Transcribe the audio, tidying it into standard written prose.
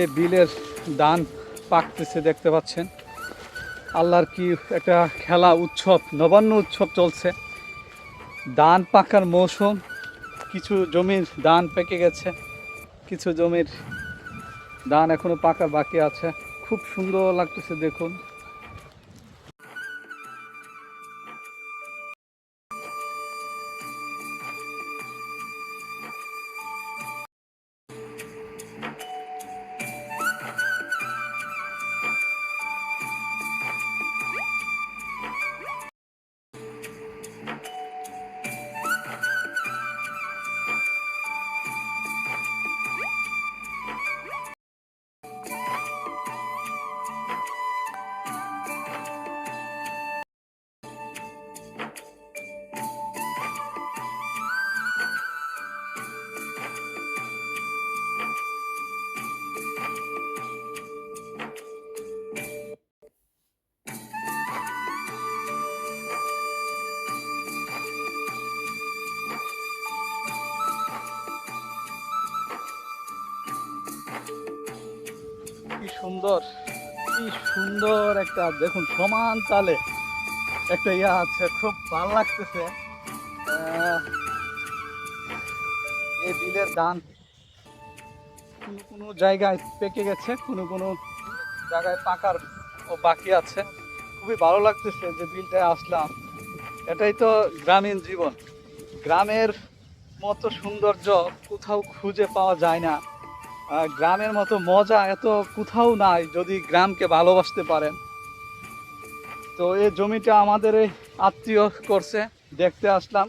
এই বিলের ধান পাকতেছে দেখতে পাচ্ছেন। আল্লাহর কি একটা খেলা, উৎসব, নবান্ন উৎসব চলছে। ধান পাকার মৌসুম। কিছু জমির ধান পেকে গেছে, কিছু জমির ধান এখনো পাকার বাকি আছে। খুব সুন্দর লাগতেছে দেখুন। কি সুন্দর, কি সুন্দর একটা দেখুন, সমান তালে একটা আছে, খুব ভালো লাগতেছে। এই বিলের ধান কোনো কোনো জায়গায় পেকে গেছে, কোনো কোনো জায়গায় পাকার ও বাকি আছে। খুবই ভালো লাগতেছে যে বিলটায় আসলাম। এটাই তো গ্রামীণ জীবন। গ্রামের মতো সৌন্দর্য কোথাও খুঁজে পাওয়া যায় না। গ্রামের মতো মজা এত কোথাও নাই যদি গ্রামকে ভালোবাসতে পারেন। তো এই জমিটা আমাদের এই আত্মীয় করছে, দেখতে আসলাম।